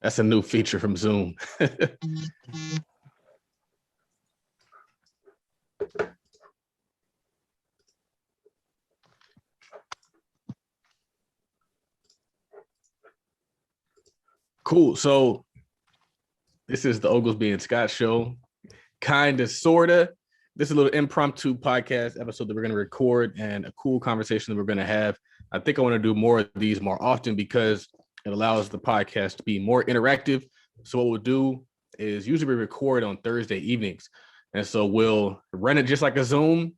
That's a new feature from Zoom. Cool. So this is the Oglesby and Scott show. Kind of, sort of. This is a little impromptu podcast episode that we're going to record and a cool conversation that we're going to have. I think I want to do more of these more often because it allows the podcast to be more interactive. So what we'll do is usually we record on Thursday evenings. And so we'll run it just like a Zoom.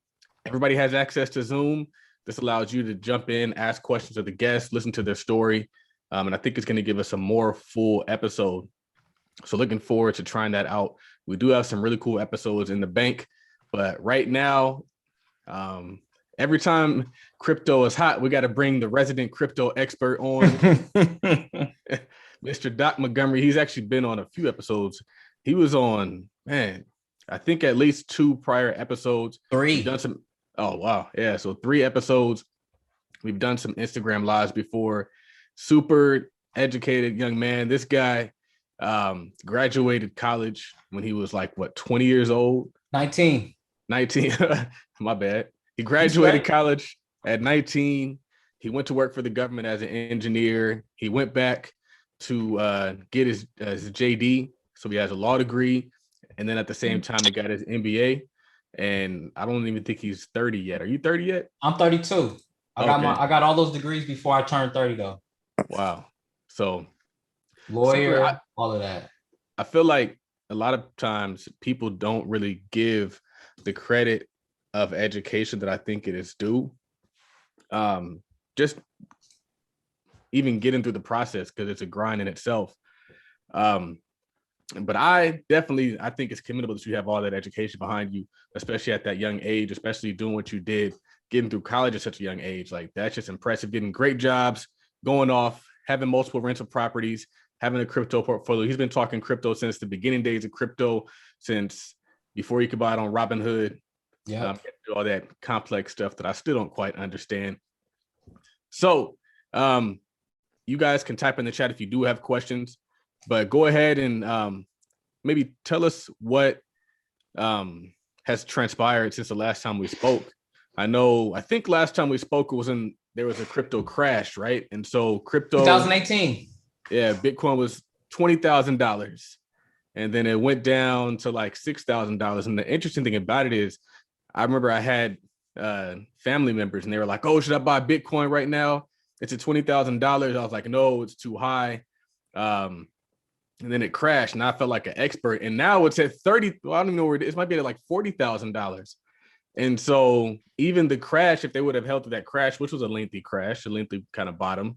Everybody has access to Zoom. This allows you to jump in, ask questions of the guests, listen to their story. And I think it's going to give us a more full episode. So looking forward to trying that out. We do have some really cool episodes in the bank, but right now, every time crypto is hot, we got to bring the resident crypto expert on. Mr. Doc Montgomery. He's actually been on a few episodes. He was on, man, I think at least 2 prior episodes. 3. We've done some. Oh, wow. Yeah. So 3 episodes. We've done some Instagram lives before. Super educated young man. This guy graduated college when he was like, what, 20 years old? 19. My bad. He graduated college at 19. He went to work for the government as an engineer. He went back to get his JD. So he has a law degree. And then at the same time, he got his MBA. And I don't even think he's 30 yet. Are you 30 yet? I'm 32. I got all those degrees before I turned 30 though. Wow. So lawyer, all of that. I feel like a lot of times people don't really give the credit of education that I think it is due. Just even getting through the process, because it's a grind in itself. But I think it's commendable that you have all that education behind you, especially at that young age, especially doing what you did, getting through college at such a young age. Like, that's just impressive, getting great jobs, going off, having multiple rental properties, having a crypto portfolio. He's been talking crypto since the beginning days of crypto, since before you could buy it on Robinhood. Yeah, all that complex stuff that I still don't quite understand. So you guys can type in the chat if you do have questions, but go ahead and maybe tell us what has transpired since the last time we spoke. I think last time we spoke there was a crypto crash, right? And so crypto 2018. Yeah, Bitcoin was $20,000. And then it went down to like $6,000. And the interesting thing about it is, I remember I had family members and they were like, oh, should I buy Bitcoin right now? It's at $20,000. I was like, no, it's too high. And then it crashed and I felt like an expert. And now it's at 30. Well, I don't even know where it is. It might be at like $40,000. And so even the crash, if they would have held to that crash, which was a lengthy crash, a lengthy kind of bottom,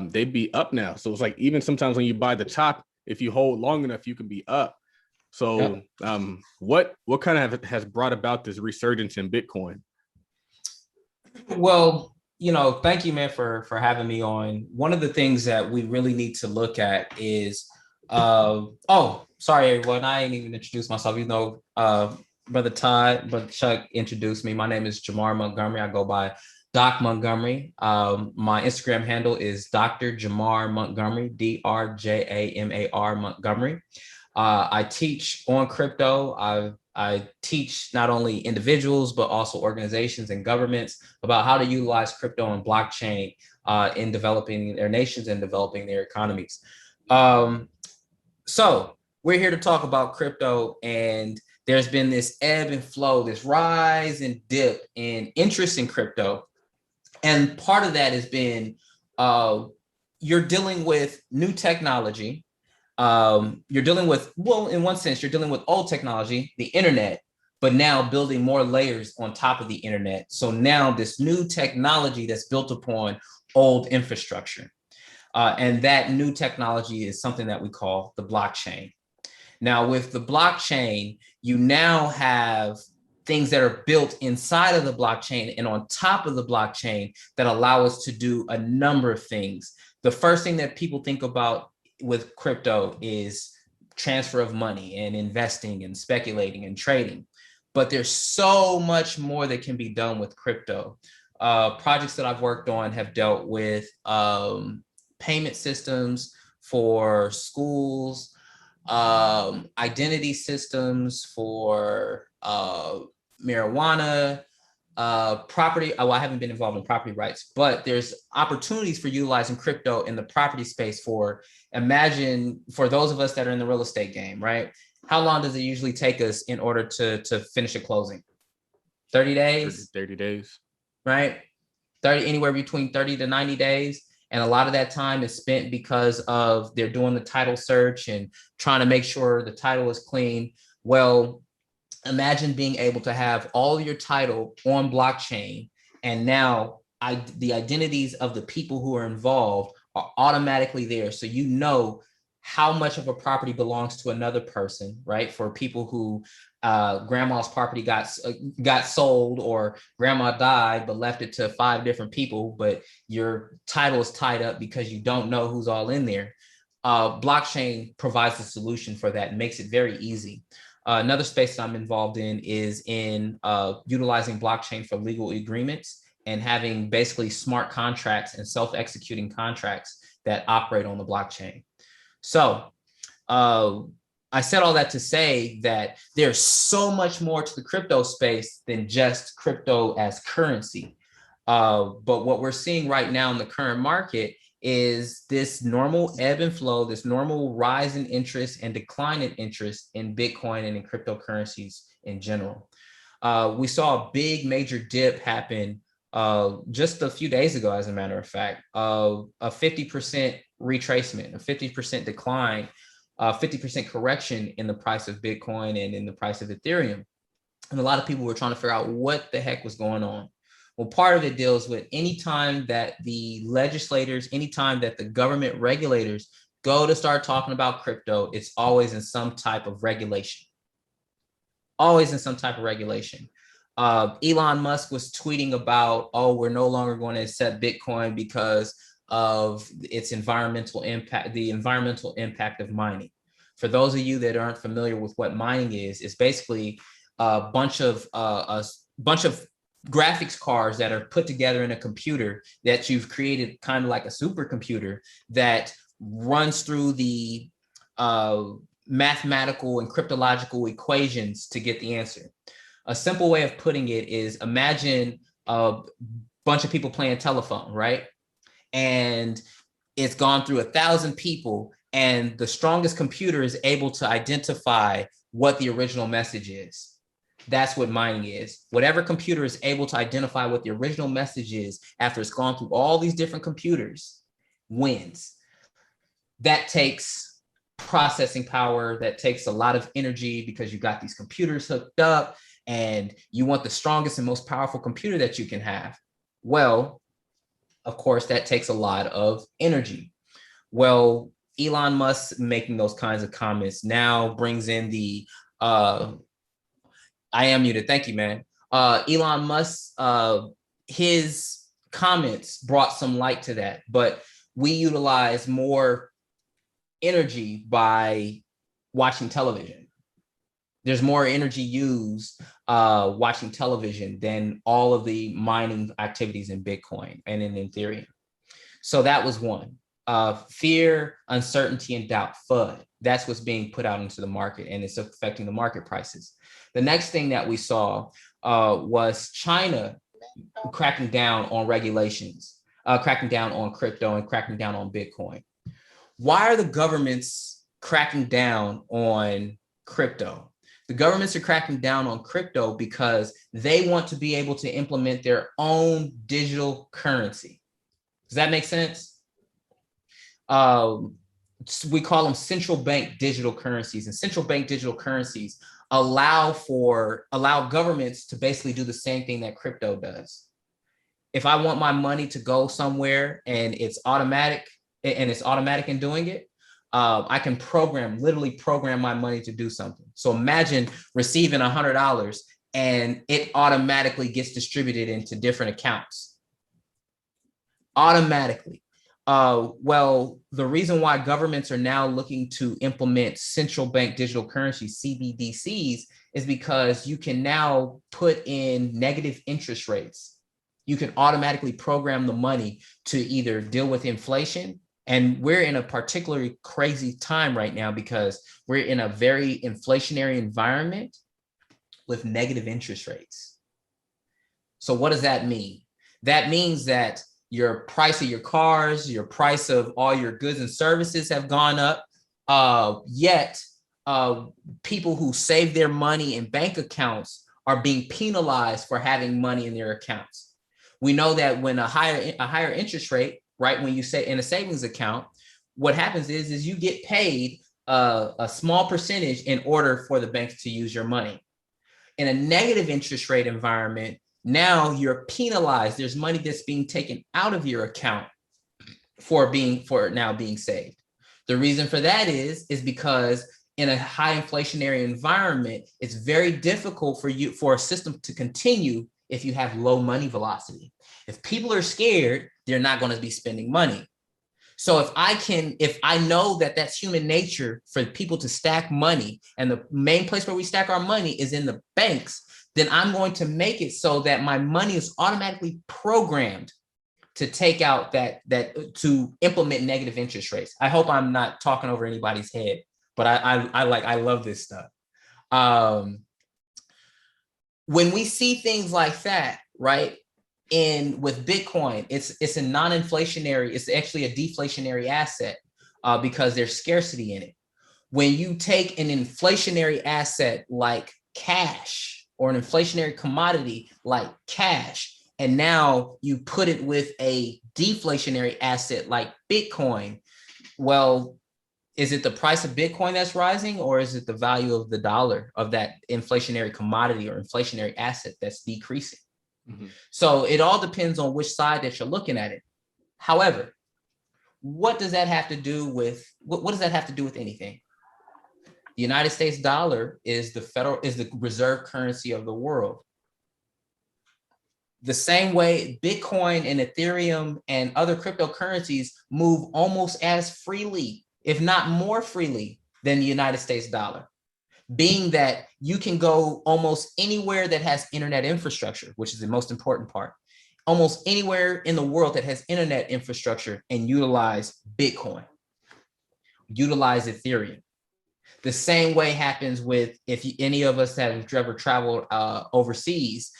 they'd be up now. So it's like, even sometimes when you buy the top, if you hold long enough, you can be up. So what kind of has brought about this resurgence in Bitcoin? Well, thank you, man, for having me on. One of the things that we really need to look at is, sorry, everyone, I ain't even introduced myself. Brother Chuck introduced me. My name is Jamar Montgomery. I go by Doc Montgomery. My Instagram handle is Dr. Jamar Montgomery, DRJAMAR Montgomery. I teach on crypto. I teach not only individuals, but also organizations and governments about how to utilize crypto and blockchain in developing their nations and developing their economies. So we're here to talk about crypto, and there's been this ebb and flow, this rise and dip in interest in crypto. And part of that has been you're dealing with new technology. You're dealing with, in one sense, you're dealing with old technology, the internet, but now building more layers on top of the internet. So now this new technology that's built upon old infrastructure. And that new technology is something that we call the blockchain. Now, with the blockchain, you now have things that are built inside of the blockchain and on top of the blockchain that allow us to do a number of things. The first thing that people think about with crypto is transfer of money and investing and speculating and trading. But there's so much more that can be done with crypto. Projects that I've worked on have dealt with payment systems for schools, identity systems for marijuana, property. Oh, I haven't been involved in property rights, but there's opportunities for utilizing crypto in the property space. Imagine for those of us that are in the real estate game, right? How long does it usually take us in order to finish a closing? 30 days? 30 days. Right? Anywhere between 30 to 90 days. And a lot of that time is spent because of they're doing the title search and trying to make sure the title is clean. Well, imagine being able to have all your title on blockchain, and now the identities of the people who are involved are automatically there. So you know how much of a property belongs to another person, right? For people who grandma's property got sold, or grandma died but left it to 5 different people, but your title is tied up because you don't know who's all in there. Blockchain provides a solution for that and makes it very easy. Another space that I'm involved in is in utilizing blockchain for legal agreements and having basically smart contracts and self-executing contracts that operate on the blockchain. So I said all that to say that there's so much more to the crypto space than just crypto as currency. But what we're seeing right now in the current market is this normal ebb and flow, this normal rise in interest and decline in interest in Bitcoin and in cryptocurrencies in general. We saw a big major dip happen just a few days ago, as a matter of fact, a 50% retracement, a 50% decline, 50% correction in the price of Bitcoin and in the price of Ethereum. And a lot of people were trying to figure out what the heck was going on. Well, part of it deals with any time that the legislators, anytime that the government regulators go to start talking about crypto, it's always in some type of regulation. Always in some type of regulation. Elon Musk was tweeting about, oh, we're no longer going to accept Bitcoin because of its environmental impact, the environmental impact of mining. For those of you that aren't familiar with what mining is, it's basically a bunch of graphics cards that are put together in a computer that you've created, kind of like a supercomputer that runs through the mathematical and cryptological equations to get the answer. A simple way of putting it is, imagine a bunch of people playing telephone, right? And it's gone through 1,000 people, and the strongest computer is able to identify what the original message is. That's what mining is. Whatever computer is able to identify what the original message is after it's gone through all these different computers wins. That takes processing power. That takes a lot of energy because you've got these computers hooked up and you want the strongest and most powerful computer that you can have. Well, of course, that takes a lot of energy. Well, Elon Musk making those kinds of comments now brings in the I am muted. Thank you, man. Elon Musk, his comments brought some light to that, but we utilize more energy by watching television. There's more energy used watching television than all of the mining activities in Bitcoin and in Ethereum. So that was one. Fear, uncertainty, and doubt, FUD. That's what's being put out into the market, and it's affecting the market prices. The next thing that we saw was China cracking down on regulations, cracking down on crypto and cracking down on Bitcoin. Why are the governments cracking down on crypto? The governments are cracking down on crypto because they want to be able to implement their own digital currency. Does that make sense? We call them central bank digital currencies, and central bank digital currencies allow governments to basically do the same thing that crypto does. If I want my money to go somewhere and it's automatic in doing it, I can literally program my money to do something. So imagine receiving $100 and it automatically gets distributed into different accounts. Automatically. Well, the reason why governments are now looking to implement central bank digital currencies, CBDCs, is because you can now put in negative interest rates. You can automatically program the money to either deal with inflation And we're in a particularly crazy time right now because we're in a very inflationary environment with negative interest rates. So what does that mean? That means that your price of your cars, your price of all your goods and services have gone up. Yet people who save their money in bank accounts are being penalized for having money in their accounts. We know that when a higher interest rate, right, when you say in a savings account, what happens is you get paid a small percentage in order for the banks to use your money. In a negative interest rate environment, now you're penalized. There's money that's being taken out of your account for now being saved. The reason for that is because in a high inflationary environment, it's very difficult for a system to continue if you have low money velocity. If people are scared, they're not going to be spending money. So if I know that that's human nature for people to stack money, and the main place where we stack our money is in the banks, then I'm going to make it so that my money is automatically programmed to take out to implement negative interest rates. I hope I'm not talking over anybody's head, but I love this stuff. When we see things like that, right? With Bitcoin, it's a non-inflationary, it's actually a deflationary asset because there's scarcity in it. When you take an inflationary asset like cash or an inflationary commodity like cash, and now you put it with a deflationary asset like Bitcoin, well, is it the price of Bitcoin that's rising, or is it the value of the dollar of that inflationary commodity or inflationary asset that's decreasing? Mm-hmm. So it all depends on which side that you're looking at it. However, what does that have to do with anything? The United States dollar is the reserve currency of the world. The same way Bitcoin and Ethereum and other cryptocurrencies move almost as freely, if not more freely, than the United States dollar. Being that you can go almost anywhere that has internet infrastructure, which is the most important part, almost anywhere in the world that has internet infrastructure and utilize Bitcoin, utilize Ethereum. The same way happens with any of us that have ever traveled overseas.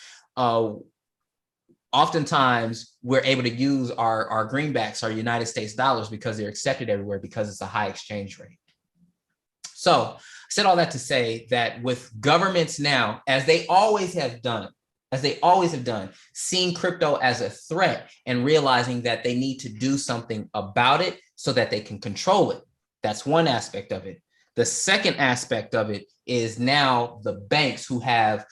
Oftentimes we're able to use our greenbacks, our United States dollars, because they're accepted everywhere because it's a high exchange rate. So I said all that to say that with governments now, as they always have done, seeing crypto as a threat and realizing that they need to do something about it so that they can control it. That's one aspect of it. The second aspect of it is now the banks who have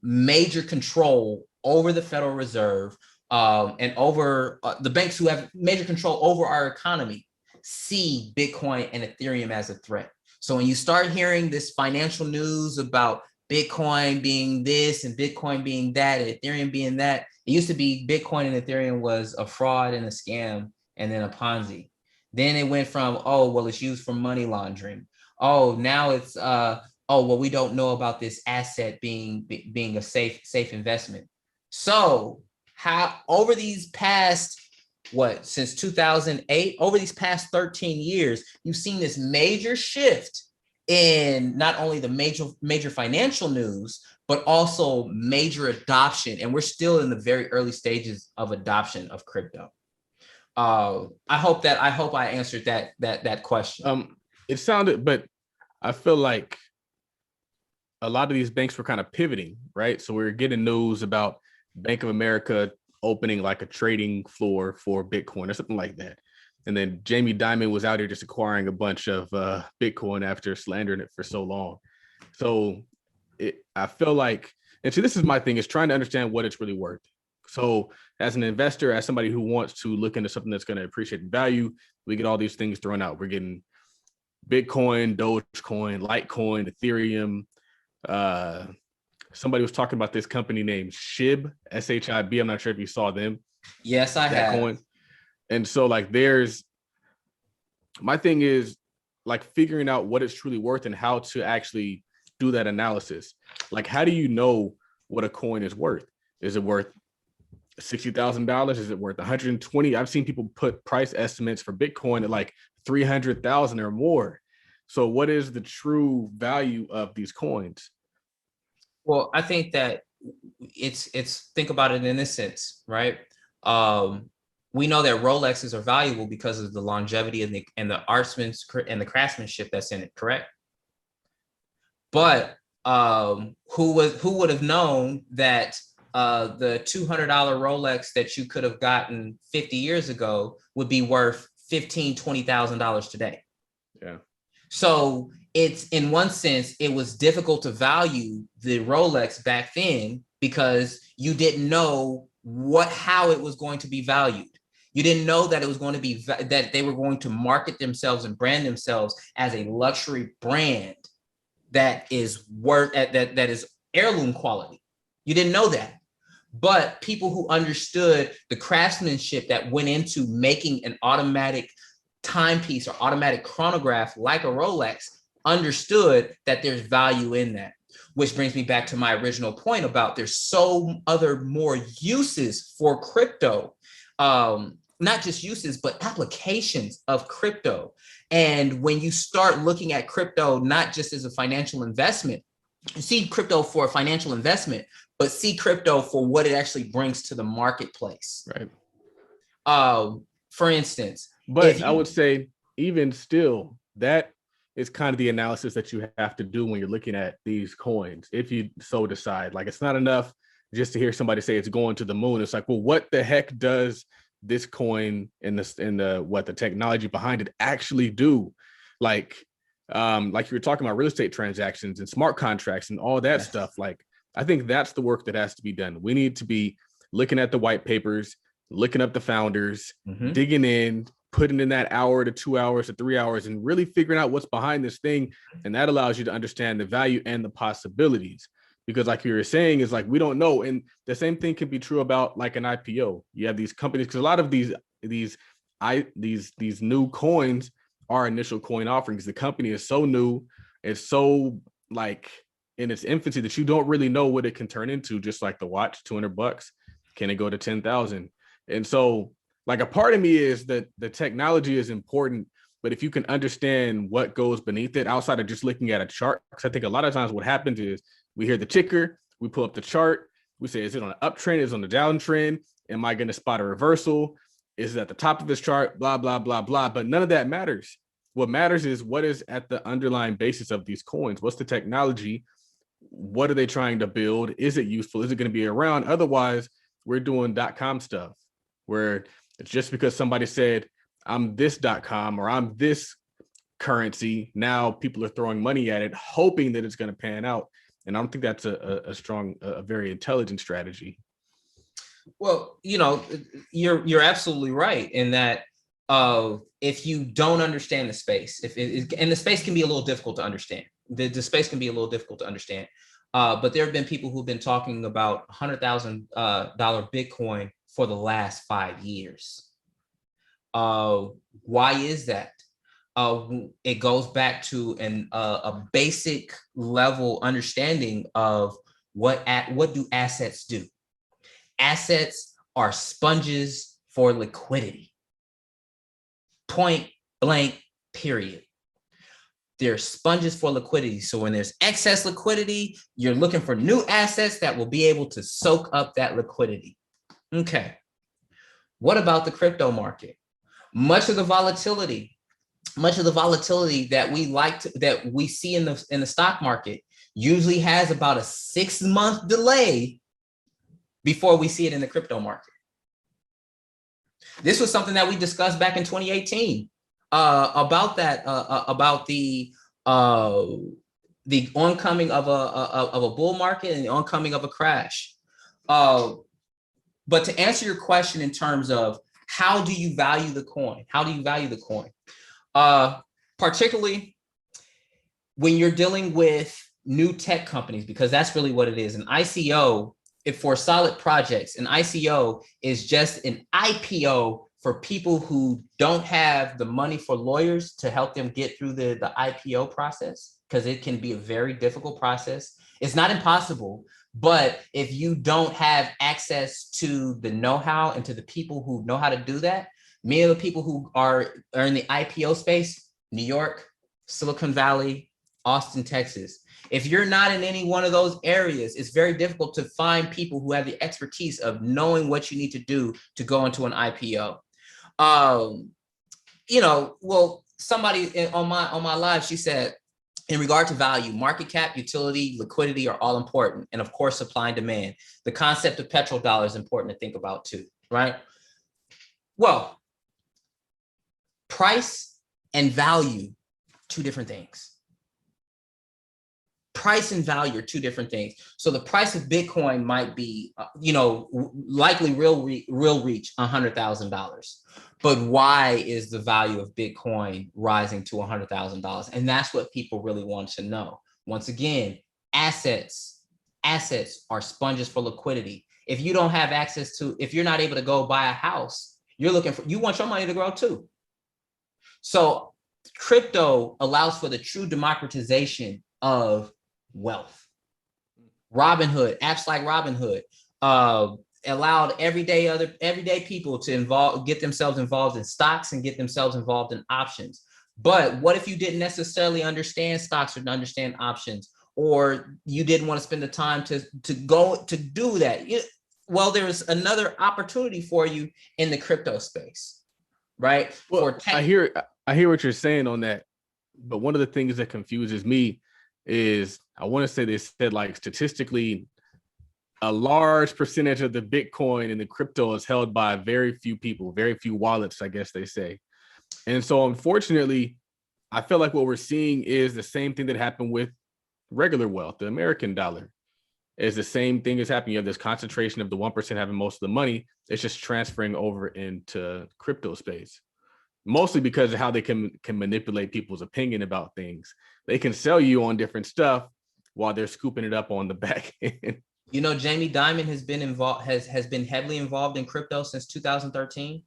major control over the Federal Reserve and over the banks who have major control over our economy see Bitcoin and Ethereum as a threat. So when you start hearing this financial news about Bitcoin being this and Bitcoin being that and Ethereum being that, it used to be Bitcoin and Ethereum was a fraud and a scam and then a Ponzi. Then it went from, oh, well, it's used for money laundering. Oh, now it's, oh, well, we don't know about this asset being a safe investment. So how over these past, since 2008, over these past 13 years, you've seen this major shift in not only the major financial news, but also major adoption. And we're still in the very early stages of adoption of crypto. I hope I answered that question. It sounded, but I feel like a lot of these banks were kind of pivoting, right? So we were getting news about Bank of America opening like a trading floor for Bitcoin or something like that. And then Jamie Dimon was out here just acquiring a bunch of Bitcoin after slandering it for so long. So I feel like, and see, this is my thing, is trying to understand what it's really worth. So as an investor, as somebody who wants to look into something that's going to appreciate in value, we get all these things thrown out. We're getting Bitcoin, Dogecoin, Litecoin, Ethereum. Somebody was talking about this company named SHIB, SHIB. I'm not sure if you saw them. Yes, I have. Coin. And so like my thing is like figuring out what it's truly worth and how to actually do that analysis. Like, how do you know what a coin is worth? Is it worth $60,000? Is it worth 120? I've seen people put price estimates for Bitcoin at like 300,000 or more. So what is the true value of these coins? Well, I think that it's think about it in this sense, right? We know that Rolexes are valuable because of the longevity and the artsmanship and the craftsmanship that's in it, correct? But who would have known that the $200 Rolex that you could have gotten 50 years ago would be worth $15,000-$20,000 today? Yeah. So it's, in one sense, it was difficult to value the Rolex back then because you didn't know how it was going to be valued. You didn't know that it was going to be that they were going to market themselves and brand themselves as a luxury brand that is that is heirloom quality. You didn't know that. But people who understood the craftsmanship that went into making an automatic timepiece or automatic chronograph like a Rolex understood that there's value in that. Which brings me back to my original point about there's so other more uses for crypto. Not just uses, but applications of crypto. And when you start looking at crypto, not just as a financial investment, you see crypto for a financial investment, but see crypto for what it actually brings to the marketplace. Right. For instance, but I would say even still, that is kind of the analysis that you have to do when you're looking at these coins. If you so decide, like, it's not enough just to hear somebody say it's going to the moon. It's like, well, what the heck does this coin and the technology behind it actually do? Like you were talking about real estate transactions and smart contracts and all that stuff. Like, I think that's the work that has to be done. We need to be looking at the white papers, looking up the founders, digging in, putting in that hour to 2 hours to 3 hours and really figuring out what's behind this thing. And that allows you to understand the value and the possibilities. Because like you were saying, is like, we don't know. And the same thing can be true about like an IPO. You have these companies, because a lot of these new coins are initial coin offerings. The company is so new, it's so like in its infancy that you don't really know what it can turn into. Just like the watch, $200, can it go to 10,000? And so like a part of me is that the technology is important, but if you can understand what goes beneath it outside of just looking at a chart, because I think a lot of times what happens is we hear the ticker, we pull up the chart, we say, is it on an uptrend? Is it on the downtrend? Am I going to spot a reversal? Is it at the top of this chart? Blah, blah, blah, blah. But none of that matters. What matters is what is at the underlying basis of these coins. What's the technology? What are they trying to build? Is it useful? Is it going to be around? Otherwise, we're doing .com stuff where it's just because somebody said, I'm this .com or I'm this currency. Now people are throwing money at it, hoping that it's going to pan out. And I don't think that's a very intelligent strategy. Well, you're absolutely right in that if you don't understand the space, and the space can be a little difficult to understand. The space can be a little difficult to understand. But there have been people who've been talking about $100,000 Bitcoin for the last 5 years. Why is that? It goes back to a basic level understanding of what do assets do. Assets are sponges for liquidity. Point blank, period. They're sponges for liquidity. So when there's excess liquidity, you're looking for new assets that will be able to soak up that liquidity. Okay. What about the crypto market? Much of the volatility that we see in the stock market usually has about a 6-month delay before we see it in the crypto market. This was something that we discussed back in 2018 about the oncoming of a bull market and the oncoming of a crash. But to answer your question in terms of how do you value the coin? Particularly when you're dealing with new tech companies, because that's really what it is. An ICO, if for solid projects, an ICO is just an IPO for people who don't have the money for lawyers to help them get through the IPO process, because it can be a very difficult process. It's not impossible, But if you don't have access to the know-how and to the people who know how to do that, many of the people who are in the IPO space, New York, Silicon Valley, Austin, Texas, if you're not in any one of those areas, it's very difficult to find people who have the expertise of knowing what you need to do to go into an IPO. Somebody on my live, she said, in regard to value, market cap, utility, liquidity are all important. And of course, supply and demand. The concept of petrodollar is important to think about too, right? Well, price and value, two different things. Price and value are two different things. So the price of Bitcoin might be, likely real reach $100,000. But why is the value of Bitcoin rising to $100,000? And that's what people really want to know. Once again, assets are sponges for liquidity. If you don't have access to, if you're not able to go buy a house, you want your money to grow too. So crypto allows for the true democratization of wealth. Robinhood, apps like Robinhood, allowed everyday people to get themselves involved in stocks and get themselves involved in options. But what if you didn't necessarily understand stocks or understand options, or you didn't want to spend the time to go to do that? Well, there's another opportunity for you in the crypto space, right? Well, I hear what you're saying on that, but one of the things that confuses me is, I want to say they said, like, statistically, a large percentage of the Bitcoin and the crypto is held by very few people, very few wallets, I guess they say. And so unfortunately, I feel like what we're seeing is the same thing that happened with regular wealth. The American dollar is the same thing that's happening. You have this concentration of the 1% having most of the money. It's just transferring over into crypto space, mostly because of how they can manipulate people's opinion about things. They can sell you on different stuff while they're scooping it up on the back end. Jamie Dimon has been involved, has been heavily involved in crypto since 2013.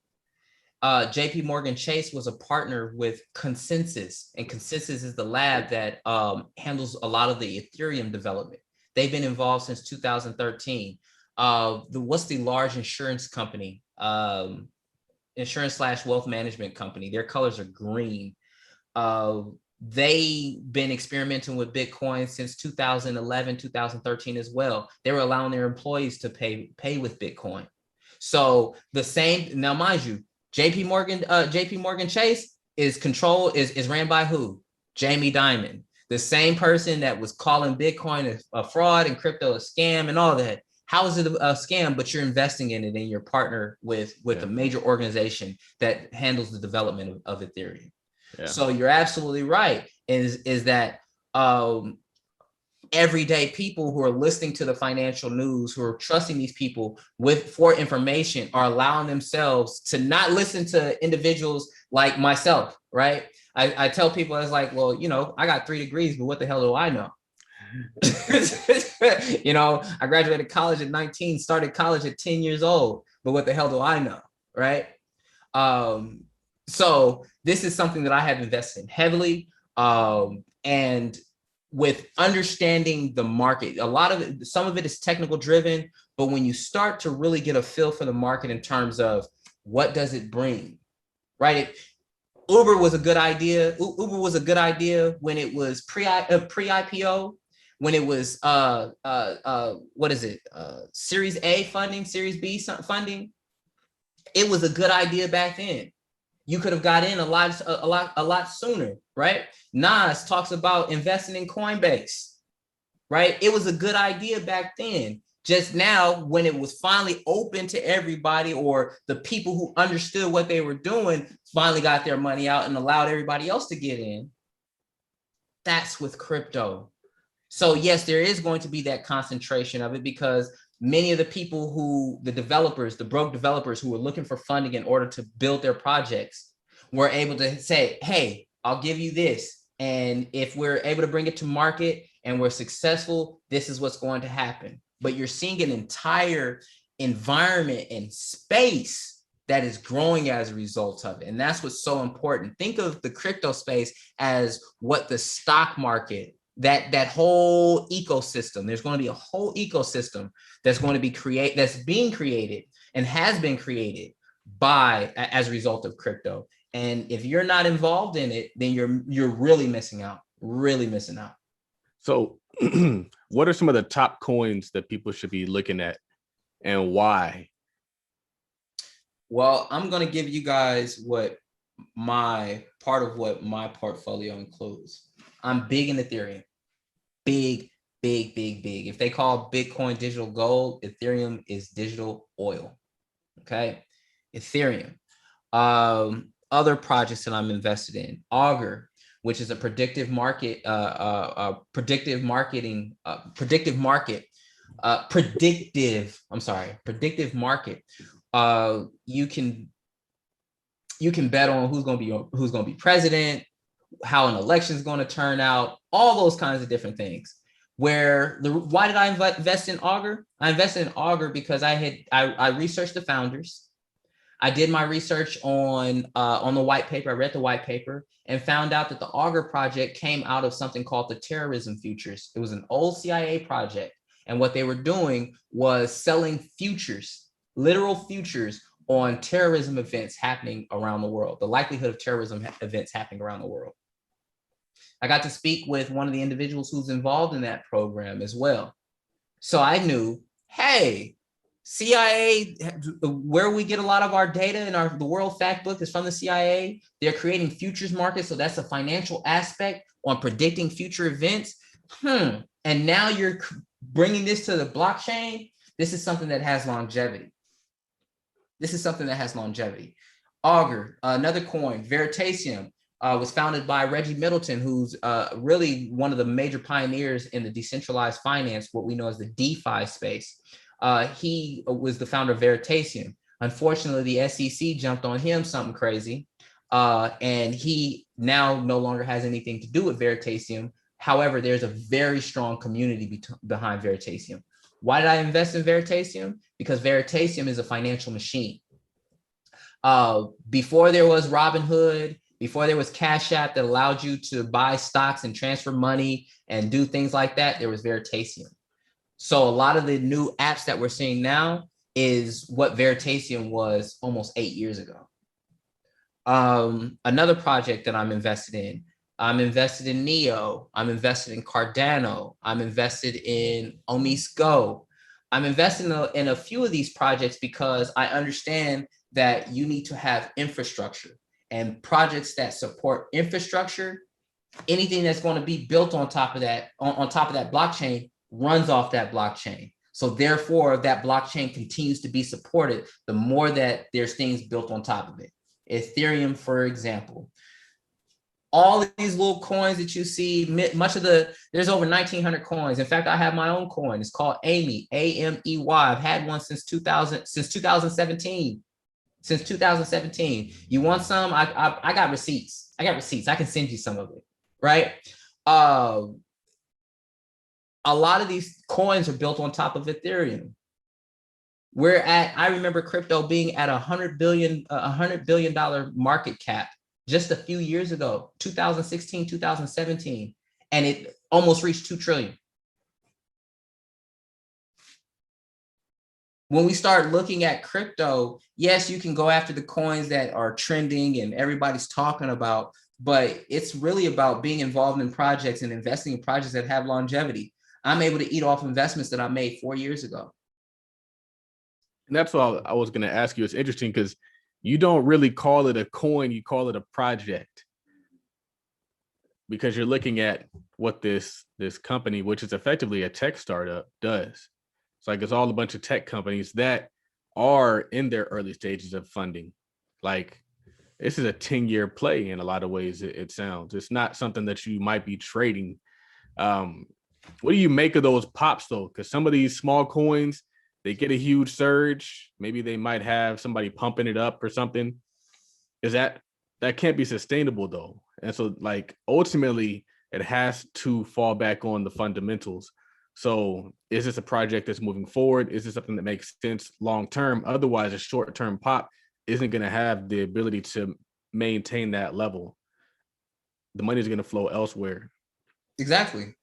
JP Morgan Chase was a partner with Consensus, and Consensus is the lab that handles a lot of the Ethereum development. They've been involved since 2013. What's the large insurance company? Insurance/wealth management company. Their colors are green. They've been experimenting with Bitcoin since 2011, 2013 as well. They were allowing their employees to pay with Bitcoin. So the same, now mind you, JP Morgan Chase is ran by who? Jamie Dimon, the same person that was calling Bitcoin a fraud and crypto a scam and all that. How is it a scam, but you're investing in it and you're partner with a major organization that handles the development of Ethereum? Yeah. So you're absolutely right. Is that everyday people who are listening to the financial news, who are trusting these people for information, are allowing themselves to not listen to individuals like myself, right? I tell people, it's like, well, I got 3 degrees, but what the hell do I know? I graduated college at 19, started college at 10 years old, but what the hell do I know, right? So this is something that I have invested in heavily, and with understanding the market. Some of it is technical driven, but when you start to really get a feel for the market in terms of what does it bring, right? Uber was a good idea. Uber was a good idea when it was pre-IPO, when it was Series A funding, Series B funding. It was a good idea back then. You could have got in a lot sooner, right? Nas talks about investing in Coinbase, right? It was a good idea back then. Just now, when it was finally open to everybody, or the people who understood what they were doing finally got their money out and allowed everybody else to get in. That's with crypto. So yes, there is going to be that concentration of it, because many of the people the broke developers who were looking for funding in order to build their projects were able to say, hey, I'll give you this. And if we're able to bring it to market and we're successful, this is what's going to happen. But you're seeing an entire environment and space that is growing as a result of it. And that's what's so important. Think of the crypto space as what the stock market that whole ecosystem. There's going to be a whole ecosystem that's going to be being created and has been created as a result of crypto. And if you're not involved in it, then you're really missing out. Really missing out. So, what are some of the top coins that people should be looking at, and why? Well, I'm going to give you guys what my portfolio includes. I'm big in Ethereum. Big. If they call Bitcoin digital gold, Ethereum is digital oil. Okay. Ethereum. Other projects that I'm invested in, Augur, which is a predictive market. I'm sorry, predictive market. You can bet on who's going to be president, how an election is going to turn out, all those kinds of different things. Why did I invest in Augur? I invested in Augur because I researched the founders. I did my research on the white paper. I read the white paper and found out that the Augur project came out of something called the terrorism futures. It was an old CIA project. And what they were doing was selling futures, literal futures on terrorism events happening around the world, the likelihood of terrorism events happening around the world. I got to speak with one of the individuals who's involved in that program as well. So I knew, hey, CIA, where we get a lot of our data and the World Fact Book is from the CIA. They're creating futures markets. So that's a financial aspect on predicting future events. And now you're bringing this to the blockchain. This is something that has longevity. Augur, another coin, Veritasium, was founded by Reggie Middleton, who's really one of the major pioneers in the decentralized finance, what we know as the DeFi space. He was the founder of Veritasium. Unfortunately, the SEC jumped on him something crazy, and he now no longer has anything to do with Veritasium. However, there's a very strong community behind Veritasium. Why did I invest in Veritasium? Because Veritasium is a financial machine. Before there was Robinhood, before there was Cash App that allowed you to buy stocks and transfer money and do things like that, there was Veritasium. So a lot of the new apps that we're seeing now is what Veritasium was almost 8 years ago. Another project that I'm invested in Neo. I'm invested in Cardano. I'm invested in Omis Go. I'm invested in a few of these projects because I understand that you need to have infrastructure, and projects that support infrastructure, anything that's going to be built on top of that, on top of that blockchain, runs off that blockchain. So therefore, that blockchain continues to be supported the more that there's things built on top of it. Ethereum, for example. All of these little coins that you see, there's over 1,900 coins. In fact, I have my own coin. It's called AMEY, AMEY. I've had one since 2017. Since 2017. You want some? I got receipts. I can send you some of it, right? A lot of these coins are built on top of Ethereum. I remember crypto being at $100 billion market cap just a few years ago, 2016, 2017, and it almost reached 2 trillion. When we start looking at crypto, yes, you can go after the coins that are trending and everybody's talking about, but it's really about being involved in projects and investing in projects that have longevity. I'm able to eat off investments that I made 4 years ago. And that's what I was going to ask you. It's interesting because you don't really call it a coin, you call it a project, because you're looking at what this company, which is effectively a tech startup, does. It's like it's all a bunch of tech companies that are in their early stages of funding. Like, this is a 10-year play in a lot of ways, it sounds. It's not something that you might be trading. What do you make of those pops, though? Because some of these small coins, they get a huge surge. Maybe they might have somebody pumping it up or something. That can't be sustainable, though. And so, like, ultimately, it has to fall back on the fundamentals. So is this a project that's moving forward? Is this something that makes sense long-term? Otherwise, a short-term pop isn't going to have the ability to maintain that level. The money is going to flow elsewhere. Exactly.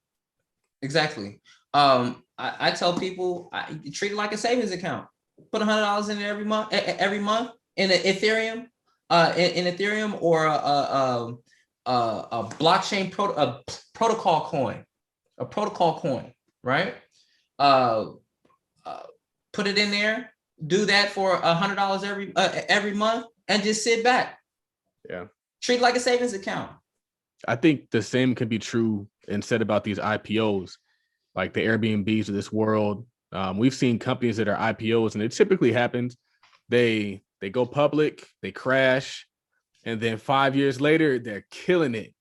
Exactly. I tell people treat it like a savings account. Put $100 in there every month in an Ethereum, in Ethereum or a blockchain protocol coin, right? Uh, Put it in there. Do that for $100 every month, and just sit back. Yeah. Treat it like a savings account. I think the same can be true and said about these IPOs, like the Airbnbs of this world. We've seen companies that are IPOs, and it typically happens. They go public, they crash, and then 5 years later, they're killing it.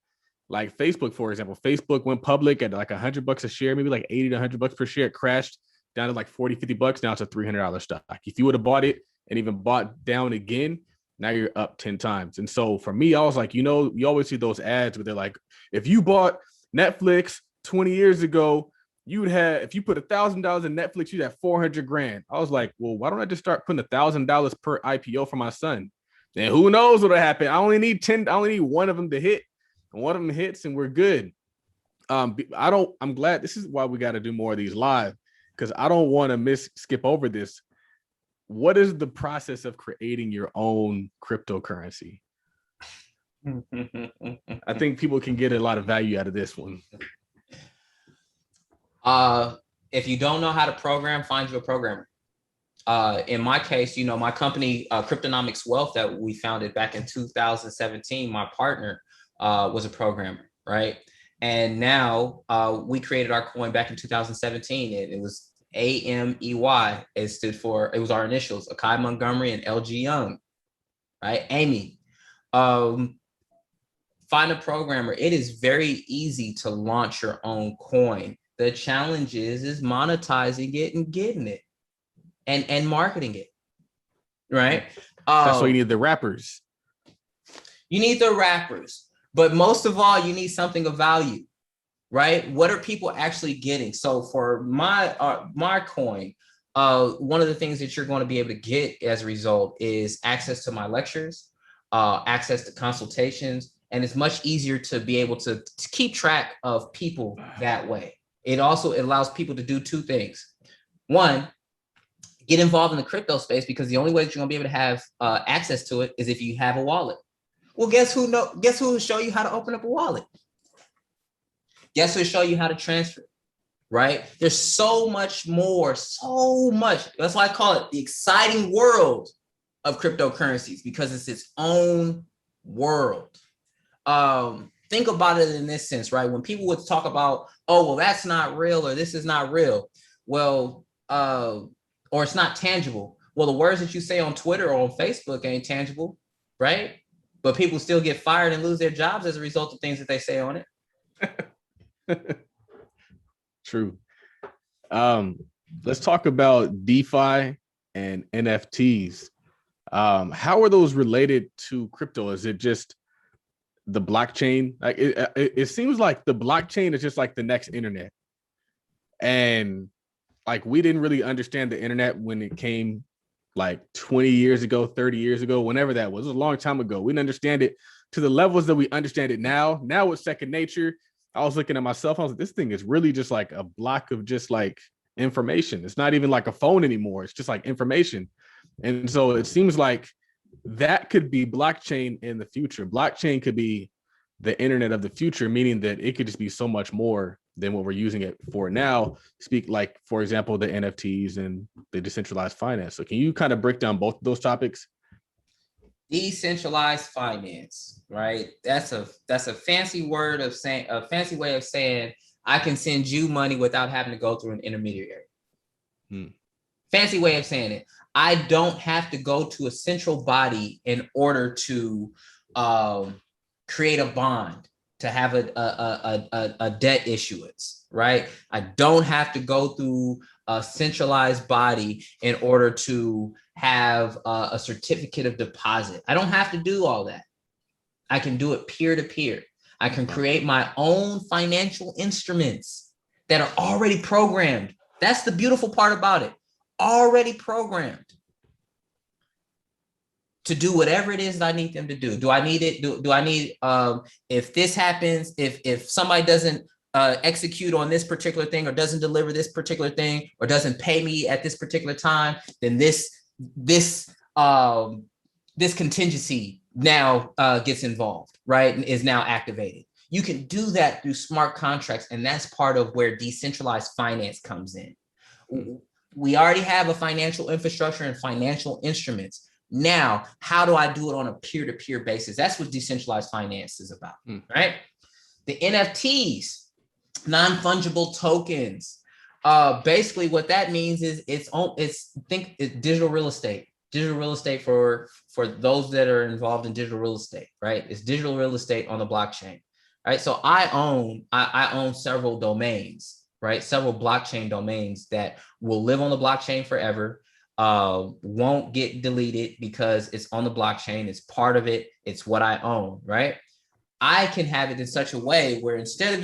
Like Facebook, for example, Facebook went public at like $100 a share, maybe like 80 to $100 per share. It crashed down to like 40, $50. Now it's a $300 stock. If you would have bought it and even bought down again, now you're up 10 times. And so for me, I was like, you always see those ads where they're like, if you bought Netflix 20 years ago, if you put $1,000 in Netflix, you'd have 400 grand. I was like, well, why don't I just start putting $1,000 per IPO for my son? And who knows what'll happen? I only need one of them to hit. And one of them hits and we're good. I'm glad. This is why we got to do more of these live, because I don't want to skip over this. What is the process of creating your own cryptocurrency? I think people can get a lot of value out of this one. If you don't know how to program, find you a programmer. In my case, my company, Cryptonomics Wealth, that we founded back in 2017, my partner was a programmer, right? And now we created our coin back in 2017. It was AMEY. It was our initials, Akai Montgomery and LG Young, right? Amy. Find a programmer. It is very easy to launch your own coin. The challenge is monetizing it and getting it and marketing it, right? That's why you need the wrappers. You need the wrappers, but most of all, you need something of value, right? What are people actually getting? So for my coin, one of the things that you're going to be able to get as a result is access to my lectures, access to consultations, and it's much easier to be able to keep track of people that way. It also allows people to do two things. One, get involved in the crypto space, because the only way that you're going to be able to have access to it is if you have a wallet. Well, guess who will show you how to open up a wallet? Guess who will show you how to transfer, right? There's so much more, so much. That's why I call it the exciting world of cryptocurrencies, because it's its own world. Think about it in this sense, right? When people would talk about, oh, well, that's not real, or this is not real, well, or it's not tangible. Well, the words that you say on Twitter or on Facebook ain't tangible, right? But people still get fired and lose their jobs as a result of things that they say on it. True. Let's talk about DeFi and NFTs. How are those related to crypto? Is it just the blockchain? Like it seems like the blockchain is just like the next internet. And like, we didn't really understand the internet when it came like 20 years ago, 30 years ago, whenever that was. It was a long time ago. We didn't understand it to the levels that we understand it now. Now it's second nature. I was looking at myself. I was like, this thing is really just like a block of just like information. It's not even like a phone anymore. It's just like information. And so it seems like that could be blockchain in the future. Blockchain could be the internet of the future, meaning that it could just be so much more than what we're using it for now. Speak like, for example, the NFTs and the decentralized finance. So can you kind of break down both of those topics? Decentralized finance, right? That's a fancy way of saying I can send you money without having to go through an intermediary. Fancy way of saying it. I don't have to go to a central body in order to create a bond, to have a debt issuance, right? I don't have to go through a centralized body in order to have a certificate of deposit. I don't have to do all that. I can do it peer to peer. I can create my own financial instruments that are already programmed. That's the beautiful part about it. Already programmed to do whatever it is that I need them to do. Do I need it? Do I need, if this happens, if somebody doesn't execute on this particular thing, or doesn't deliver this particular thing, or doesn't pay me at this particular time, then this contingency now gets involved, right? And is now activated. You can do that through smart contracts, and that's part of where decentralized finance comes in. We already have a financial infrastructure and financial instruments. Now, how do I do it on a peer-to-peer basis? That's what decentralized finance is about, right? The NFTs, non-fungible tokens. Basically, what that means is it's digital real estate. Digital real estate for those that are involved in digital real estate, right? It's digital real estate on the blockchain, right? So I own several domains, right? Several blockchain domains that will live on the blockchain forever. Won't get deleted because it's on the blockchain. It's part of it. It's what I own, right? I can have it in such a way where instead of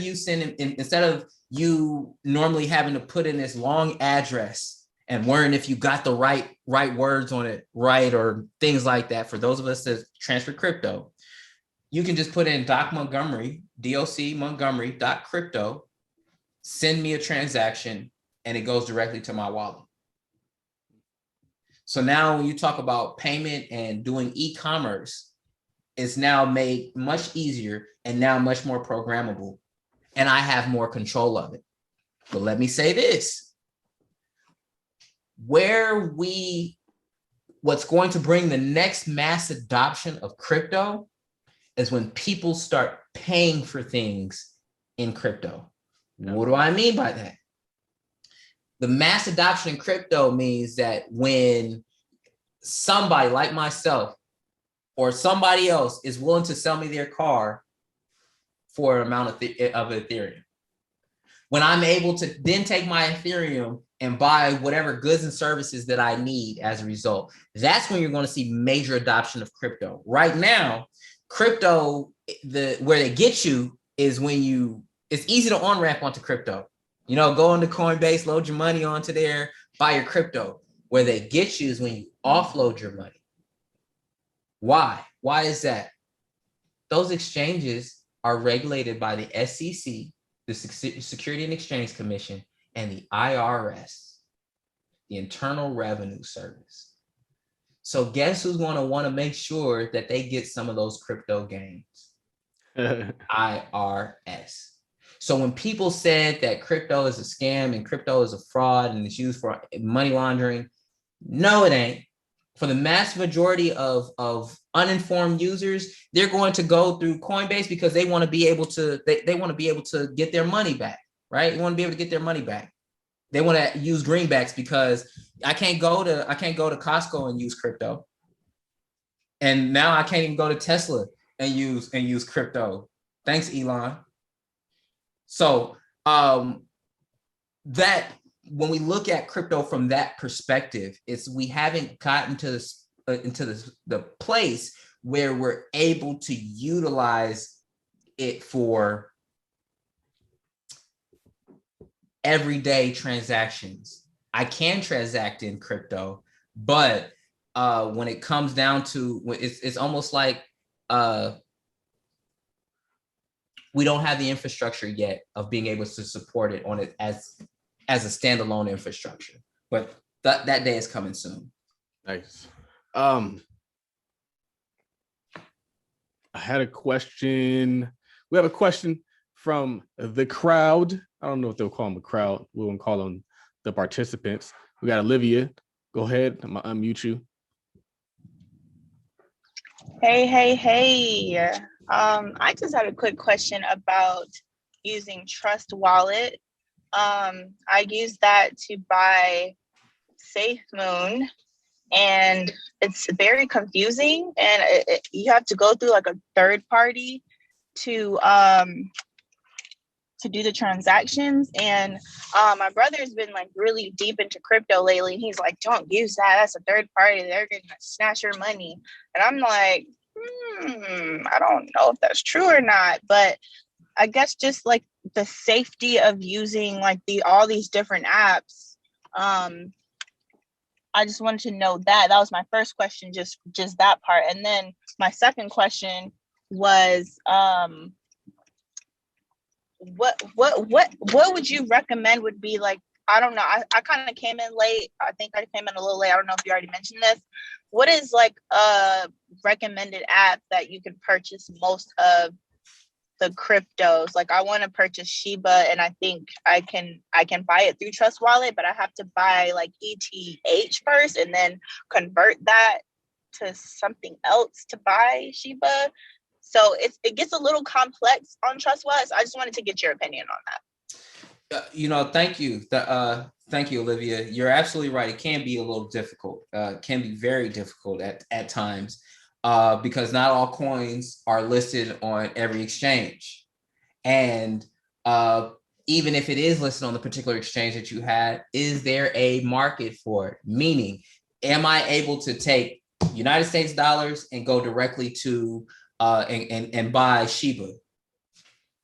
you normally having to put in this long address and worrying if you got the right words on it, right, or things like that, for those of us that transfer crypto, you can just put in Doc Montgomery, DOC Montgomery .crypto, send me a transaction, and it goes directly to my wallet. So now when you talk about payment and doing e-commerce, it's now made much easier and now much more programmable, and I have more control of it. But let me say this, what's going to bring the next mass adoption of crypto is when people start paying for things in crypto. What do I mean by that? The mass adoption in crypto means that when somebody like myself or somebody else is willing to sell me their car for an amount of Ethereum, when I'm able to then take my Ethereum and buy whatever goods and services that I need as a result, that's when you're going to see major adoption of crypto. Right now, crypto, where they get you is when it's easy to on-ramp onto crypto. Go into Coinbase, load your money onto there, buy your crypto. Where they get you is when you offload your money. Why? Why is that? Those exchanges are regulated by the SEC, the Security and Exchange Commission, and the IRS, the Internal Revenue Service. So guess who's going to want to make sure that they get some of those crypto gains? IRS. So when people said that crypto is a scam and crypto is a fraud and it's used for money laundering, no, it ain't. For the mass majority of uninformed users, they're going to go through Coinbase because they want to be able to get their money back, right? You want to be able to get their money back. They want to use greenbacks because I can't go to Costco and use crypto. And now I can't even go to Tesla and use crypto. Thanks, Elon. So that when we look at crypto from that perspective, we haven't gotten to the place where we're able to utilize it for everyday transactions. I can transact in crypto, but when it comes down to it's almost like we don't have the infrastructure yet of being able to support it on it as a standalone infrastructure, but that day is coming soon. Nice. I had a question. We have a question from the crowd. I don't know if they'll call them a crowd. We won't call them the participants. We got Olivia. Go ahead. I'm gonna unmute you. Hey. I just had a quick question about using Trust Wallet. I use that to buy SafeMoon, and it's very confusing, and you have to go through like a third party to do the transactions. And my brother's been like really deep into crypto lately, and he's like, don't use that, that's a third party, they're gonna snatch your money. And I'm like, I don't know if that's true or not, but I guess just like the safety of using like all these different apps. I just wanted to know that was my first question, just that part. And then my second question was, what would you recommend would be like, I don't know. I kind of came in late. I think I came in a little late. I don't know if you already mentioned this. What is like a recommended app that you can purchase most of the cryptos? Like I want to purchase Shiba, and I think I can buy it through Trust Wallet, but I have to buy like ETH first and then convert that to something else to buy Shiba. So it gets a little complex on Trust Wallet. So I just wanted to get your opinion on that. Thank you. Thank you, Olivia. You're absolutely right. It can be a little difficult. Can be very difficult at times because not all coins are listed on every exchange. And even if it is listed on the particular exchange that you had, is there a market for it? Meaning, am I able to take United States dollars and go directly to and buy Shiba?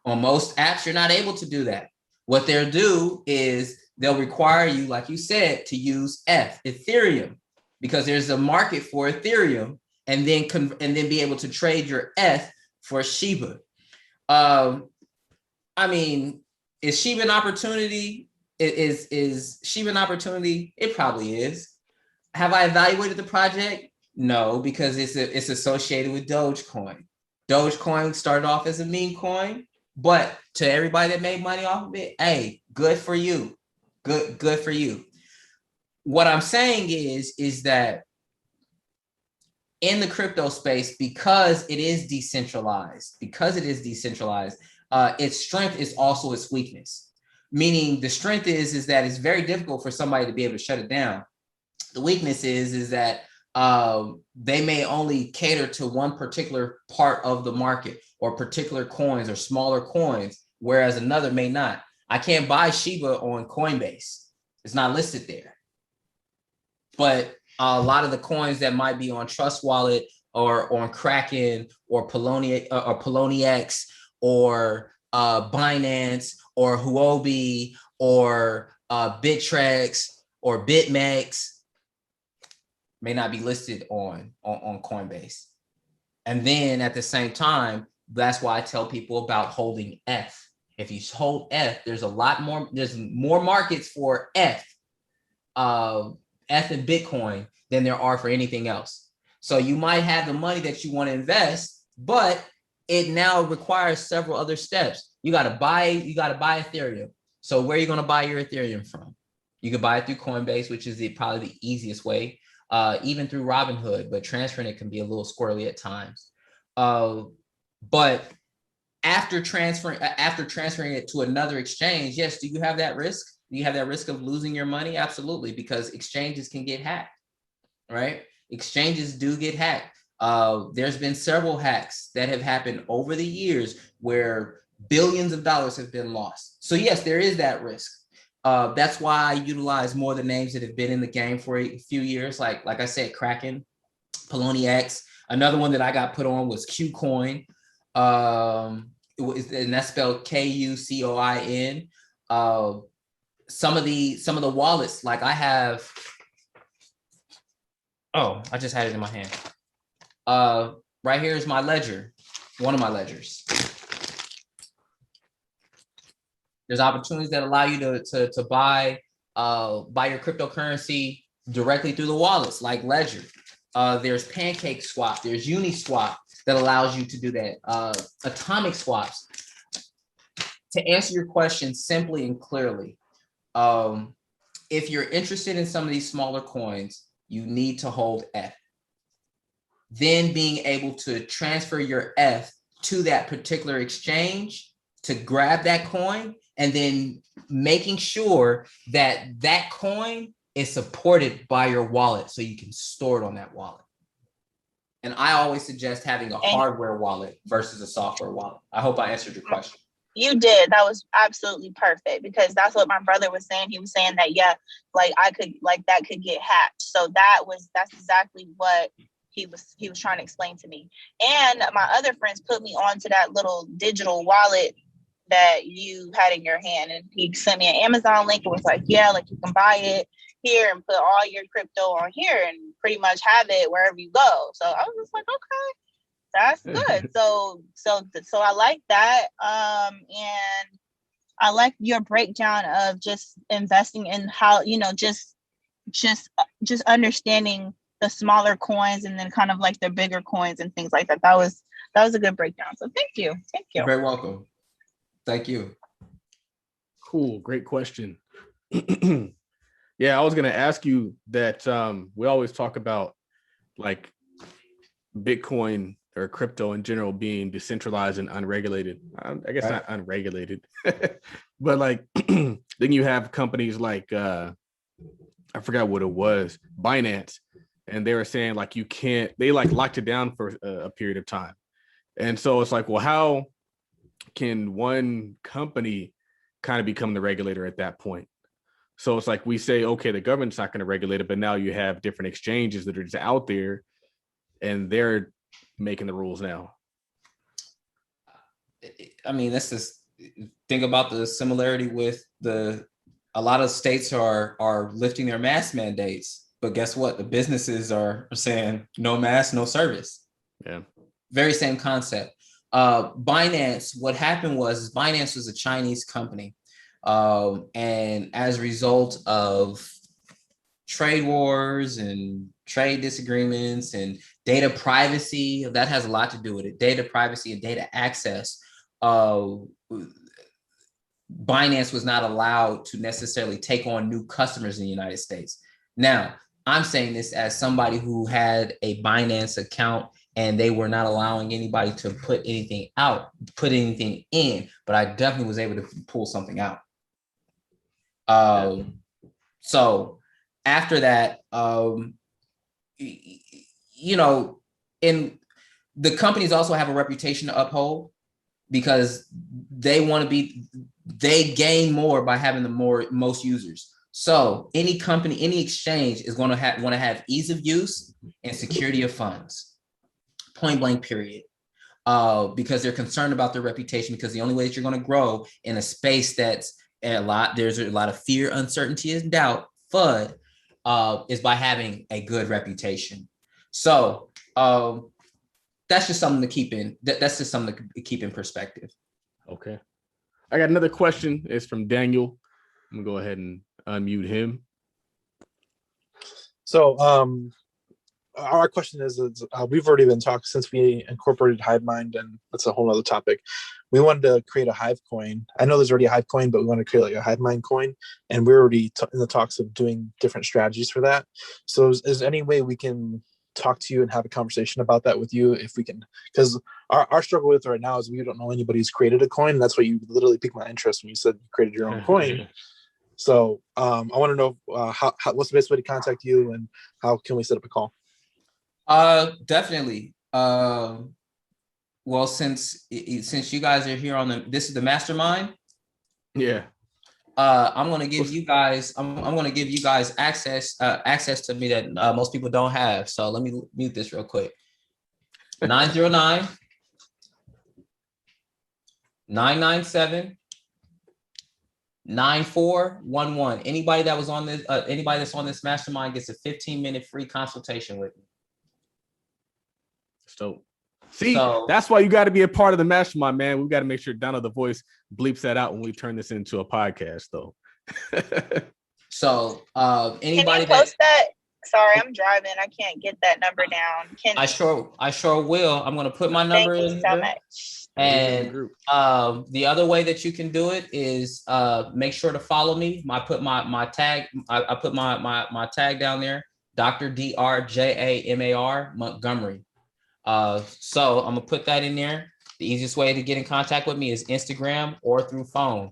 On most apps, you're not able to do that. What they'll do is they'll require you, like you said, to use Ethereum, because there's a market for Ethereum, and then be able to trade your ETH for Shiba. I mean, is Shiba an opportunity? Is Shiba an opportunity? It probably is. Have I evaluated the project? No, because it's associated with Dogecoin. Dogecoin started off as a meme coin. But to everybody that made money off of it, hey, good for you. Good for you. What I'm saying is that in the crypto space, because it is decentralized, its strength is also its weakness. Meaning the strength is that it's very difficult for somebody to be able to shut it down. The weakness is that they may only cater to one particular part of the market, or particular coins or smaller coins, whereas another may not. I can't buy Shiba on Coinbase. It's not listed there. But a lot of the coins that might be on Trust Wallet or on Kraken or Poloniex or Binance or Huobi or Bittrex or BitMEX may not be listed on Coinbase. And then at the same time, that's why I tell people about holding ETH. If you hold ETH, there's more markets for ETH and Bitcoin than there are for anything else. So you might have the money that you want to invest, but it now requires several other steps. You got to buy Ethereum. So where are you going to buy your Ethereum from? You can buy it through Coinbase, which is probably the easiest way, even through Robinhood, but transferring it can be a little squirrely at times. But after transferring it to another exchange, yes, do you have that risk? Do you have that risk of losing your money? Absolutely, because exchanges can get hacked, right? Exchanges do get hacked. There's been several hacks that have happened over the years where billions of dollars have been lost. So yes, there is that risk. That's why I utilize more the names that have been in the game for a few years. Like I said, Kraken, Poloniex. Another one that I got put on was Qcoin. And that's spelled Kucoin. Some of the wallets, like I have. Oh, I just had it in my hand. Right here is my ledger, one of my ledgers. There's opportunities that allow you to buy your cryptocurrency directly through the wallets, like Ledger. There's Pancake Swap. There's Uniswap that allows you to do that. Atomic swaps. To answer your question simply and clearly, if you're interested in some of these smaller coins, you need to hold ETH. Then being able to transfer your ETH to that particular exchange to grab that coin, and then making sure that that coin is supported by your wallet so you can store it on that wallet. And I always suggest having a hardware wallet versus a software wallet. I hope I answered your question. You did. That was absolutely perfect, because that's what my brother was saying. He was saying that, yeah, like that could get hacked. So that's exactly what he was trying to explain to me. And my other friends put me onto that little digital wallet that you had in your hand, and he sent me an Amazon link and was like, yeah, like you can buy it here and put all your crypto on here and pretty much have it wherever you go. So I was just like, okay, that's good. So I like that. And I like your breakdown of just investing in how, just understanding the smaller coins and then kind of like the bigger coins and things like that. That was a good breakdown. So thank you. You're very welcome. Thank you. Cool. Great question. Yeah, I was going to ask you that we always talk about like Bitcoin or crypto in general being decentralized and unregulated. I guess not unregulated, but like then you have companies like I forgot what it was, Binance, and they were saying like you can't. They like locked it down for a period of time, and so it's like, well, how can one company kind of become the regulator at that point? So it's like we say, okay, the government's not going to regulate it, but now you have different exchanges that are just out there and they're making the rules now. I mean, this is, think about the similarity with a lot of states are lifting their mask mandates, but guess what? The businesses are saying no mask, no service. Yeah. Very same concept. Binance, what happened was Binance was a Chinese company. And as a result of trade wars and trade disagreements and data privacy, that has a lot to do with it. Data privacy and data access. Binance was not allowed to necessarily take on new customers in the United States. Now, I'm saying this as somebody who had a Binance account and they were not allowing anybody to put anything in, but I definitely was able to pull something out. So after that, and the companies also have a reputation to uphold because they gain more by having the most users. So any company, any exchange is going to want to have ease of use and security of funds, point blank period. Because they're concerned about their reputation, because the only way that you're going to grow in a space there's a lot of fear, uncertainty, and doubt, FUD, is by having a good reputation. So that's just something to keep in. That's just something to keep in perspective. Okay. I got another question. It's from Daniel. I'm gonna go ahead and unmute him. So our question is we've already been talking since we incorporated HiveMind, and that's a whole other topic. We wanted to create a Hive coin. I know there's already a Hive coin, but we want to create like a HiveMind coin, and we're already in the talks of doing different strategies for that. So is there any way we can talk to you and have a conversation about that with you, if we can? Because our struggle with right now is we don't know anybody who's created a coin. That's why you literally piqued my interest when you said you created your own coin. So I want to know how what's the best way to contact you, and how can we set up a call? Definitely. Well, since you guys are here this is the Mastermind. Yeah. I'm going to give you guys. I'm going to give you guys access to me that most people don't have. So let me mute this real quick. 909 997 9411. Anybody that's on this Mastermind gets a 15-minute free consultation with me. So that's why you got to be a part of the Mastermind, man. We got to make sure Donald the Voice bleeps that out when we turn this into a podcast, though. So anybody can you post that? Sorry, I'm driving. I can't get that number down. I sure will. I'm going to put my number in. Thank you so much. And the other way that you can do it is make sure to follow me. I put my tag. I put my tag down there. Dr. DRJAMAR Montgomery. So I'm gonna put that in there. The easiest way to get in contact with me is Instagram or through phone.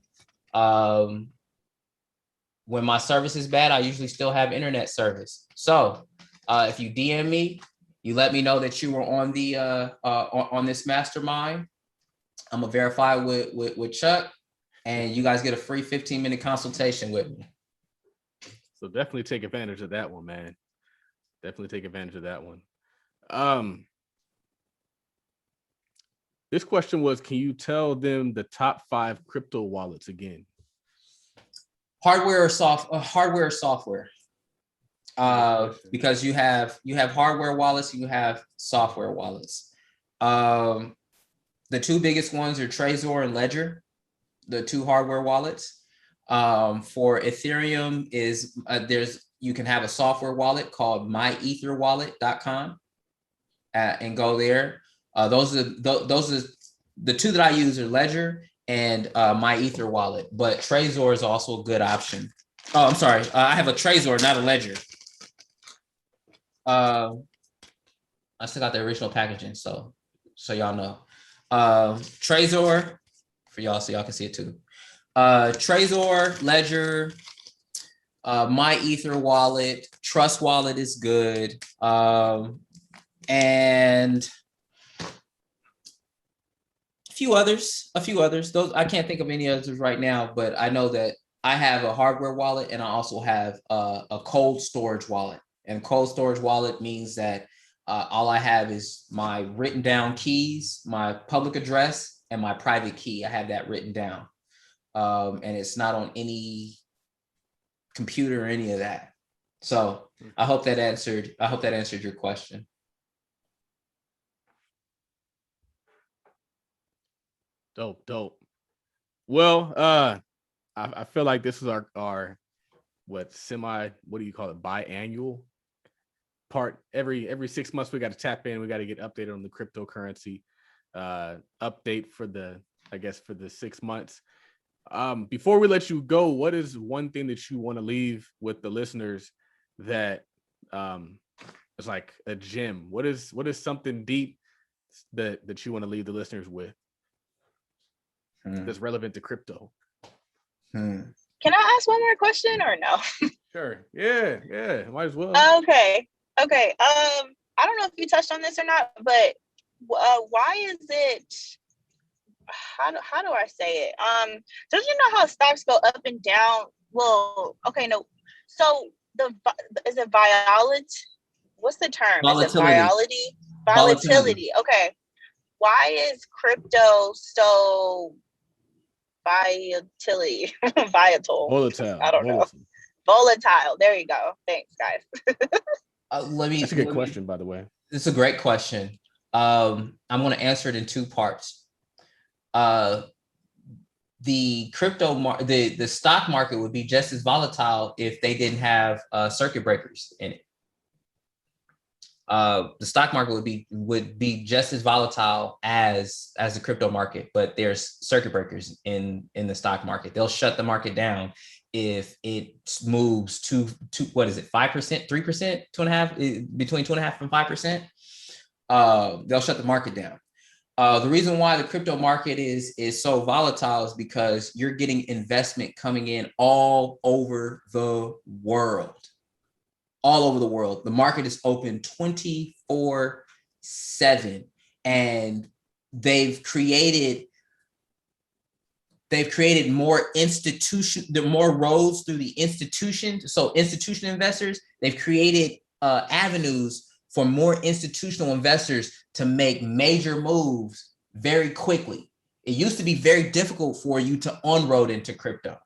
When my service is bad, I usually still have internet service. So if you DM me, you let me know that you were on the on this Mastermind. I'm gonna verify with Chuck, and you guys get a free 15-minute consultation with me. So definitely take advantage of that one, man. Definitely take advantage of that one. This question was, can you tell them the top 5 crypto wallets again? Hardware or software? Because you have hardware wallets, you have software wallets. The two biggest ones are Trezor and Ledger. the two hardware wallets. For Ethereum is you can have a software wallet called myetherwallet.com and go there. Those are the two that I use are Ledger and My Ether wallet, but Trezor is also a good option. Oh, I'm sorry. I have a Trezor, not a Ledger. I still got the original packaging, so y'all know. Trezor for y'all, so y'all can see it too. Trezor, Ledger, My Ether wallet, Trust wallet is good, and a few others. Those I can't think of any others right now, but I know that I have a hardware wallet and I also have a cold storage wallet. And cold storage wallet means that all I have is my written down keys, my public address, and my private key. I have that written down, and it's not on any computer or any of that. So I hope that answered your question. Dope. Well, I feel like this is our what do you call it, biannual part. Every 6 months we got to tap in, we got to get updated on the cryptocurrency update for the 6 months. Before we let you go, what is one thing that you want to leave with the listeners that is like a gem? What is something deep that you want to leave the listeners with that's relevant to crypto? Can I ask one more question or no? Sure. Yeah. Might as well. Okay. I don't know if you touched on this or not, but why is it? How do I say it? Don't you know how stocks go up and down? Well, okay, no. So is it volatility? What's the term? Volatility. Is it volatility? Okay. Why is crypto so Biotilly? Volatile. I don't know. Volatile. There you go. Thanks, guys. That's a good question, by the way. It's a great question. I'm going to answer it in two parts. The the stock market would be just as volatile if they didn't have circuit breakers in it. The stock market would be just as volatile as the crypto market, but there's circuit breakers in the stock market. They'll shut the market down if it moves to what is it, 5%, 3%, 2.5%, between 2.5% and 5%. They'll shut the market down. The reason why the crypto market is so volatile is because you're getting investment coming in all over the world. All over the world. The market is open 24/7, and they've created more more roads through the institution. So institutional investors, they've created avenues for more institutional investors to make major moves very quickly. It used to be very difficult for you to on-road into crypto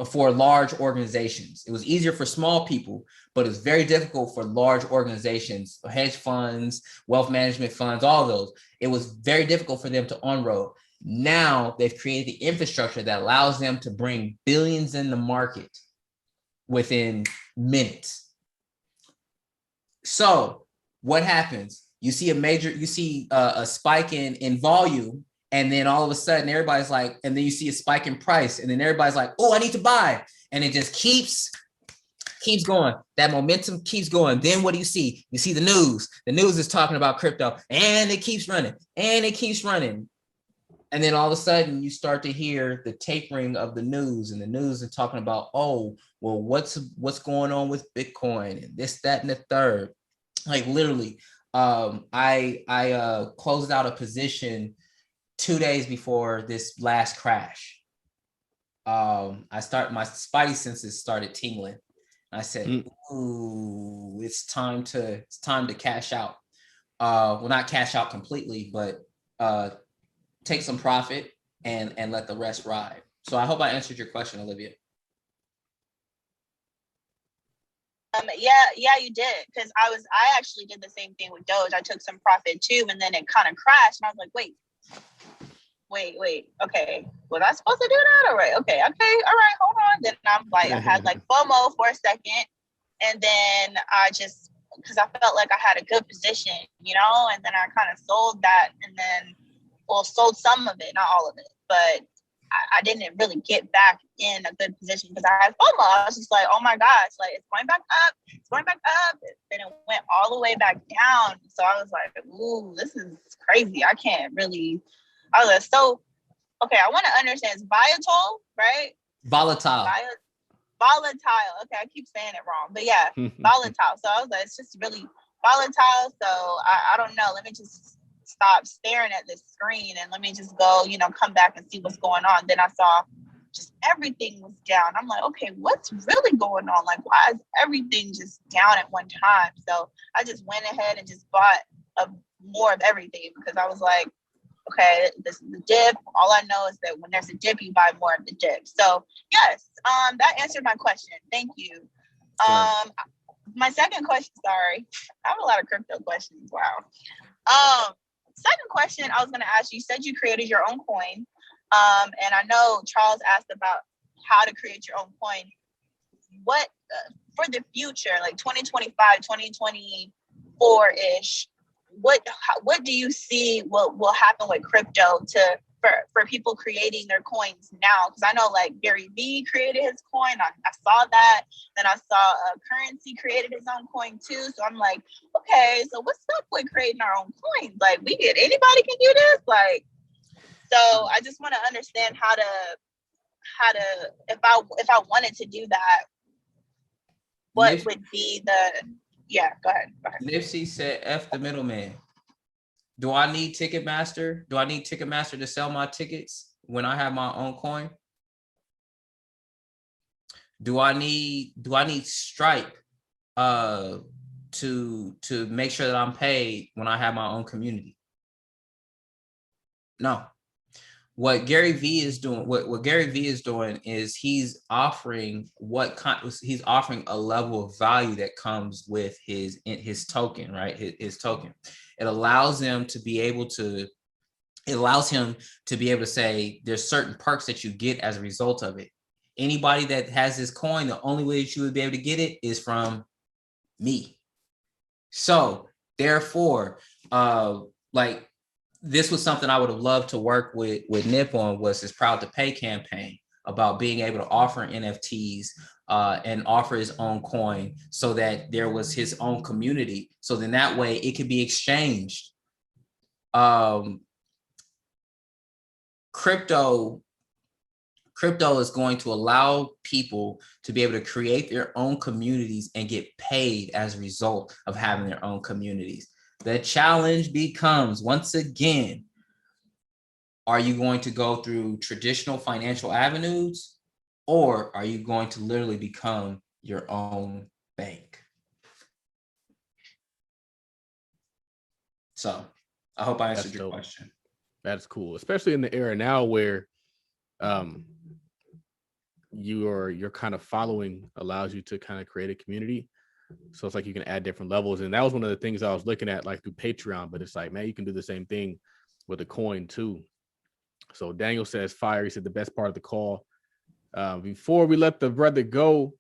for large organizations. It was easier for small people, but it's very difficult for large organizations, hedge funds, wealth management funds, all those. It was very difficult for them to on-road. Now they've created the infrastructure that allows them to bring billions in the market within minutes. So what happens? You see a spike in volume, and then all of a sudden everybody's like, and then you see a spike in price, and then everybody's like, oh, I need to buy. And it just keeps going. That momentum keeps going. Then what do you see? You see the news. The news is talking about crypto, and it keeps running, and it keeps running. And then all of a sudden you start to hear the tapering of the news, and the news is talking about, oh, well, what's going on with Bitcoin and this, that, and the third. Like literally, I closed out a position 2 days before this last crash. My spidey senses started tingling. I said, ooh, it's time to cash out. Well, not cash out completely, but take some profit and let the rest ride. So I hope I answered your question, Olivia. Yeah, you did. Because I actually did the same thing with Doge. I took some profit too, and then it kind of crashed, and I was like, wait. Okay. was I supposed to do that? All right, okay, all right, hold on. Then I'm like, I had like FOMO for a second, and then I just, because I felt like I had a good position, you know, and then I kind of sold that, and then, well, sold some of it, not all of it, but I didn't really get back in a good position because I had FOMO. I was just like, oh my gosh, like it's going back up, it's going back up. Then it went all the way back down. So I was like, ooh, this is crazy. I can't really, I was like, so, okay, I want to understand, it's Biotilly, right? Volatile. Volatile. Okay, I keep saying it wrong, but yeah, volatile. So I was like, it's just really volatile. So I don't know. Let me just stop staring at this screen and let me just go, you know, come back and see what's going on. Then I saw just everything was down. I'm like, okay, what's really going on? Like, why is everything just down at one time? So I just went ahead and just bought more of everything because I was like, okay, this is the dip. All I know is that when there's a dip, you buy more of the dip. So yes, that answered my question. Thank you. My second question, sorry, I have a lot of crypto questions. Wow. Second question I was going to ask you said you created your own coin. And I know Charles asked about how to create your own coin. What for the future, like 2025, 2024-ish, what do you see will happen with crypto for people creating their coins now? Because I know like Gary Vee created his coin. I saw that. Then I saw Currency created his own coin too. So I'm like, okay, so what's up with creating our own coins? Like anybody can do this? Like, so I just want to understand how to if I wanted to do that, what would be go ahead. Nipsey said, F the middleman. Do I need Ticketmaster? Do I need Ticketmaster to sell my tickets when I have my own coin? Do I need Stripe to make sure that I'm paid when I have my own community? No. What Gary Vee is doing, what Gary Vee is doing is he's offering a level of value that comes with his token, right? His token. It allows him to be able to say there's certain perks that you get as a result of it. Anybody that has this coin, the only way that you would be able to get it is from me. So therefore, like, this was something I would have loved to work with Nip on, was his Proud to Pay campaign about being able to offer NFTs and offer his own coin so that there was his own community. So then that way it could be exchanged. Crypto is going to allow people to be able to create their own communities and get paid as a result of having their own communities. The challenge becomes, once again, are you going to go through traditional financial avenues, or are you going to literally become your own bank? So I hope I answered your question. That's cool, especially in the era now where your kind of following allows you to kind of create a community. So it's like you can add different levels. And that was one of the things I was looking at, like through Patreon, but it's like, man, you can do the same thing with a coin too. So Daniel says fire. He said the best part of the call. Before we let the brother go,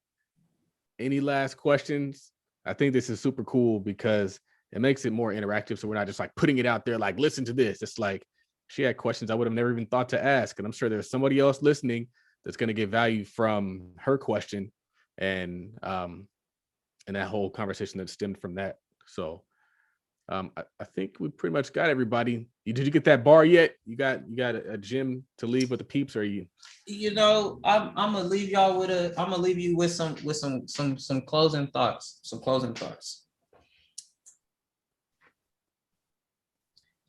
any last questions? I think this is super cool because it makes it more interactive. So we're not just like putting it out there, like, listen to this. It's like, she had questions I would have never even thought to ask. And I'm sure there's somebody else listening that's going to get value from her question. And that whole conversation that stemmed from that. So I think we pretty much got everybody. Did you get that bar yet? You got a gym to leave with the peeps, or you? You know, I'm gonna leave y'all with I'm gonna leave you with some closing thoughts. Some closing thoughts.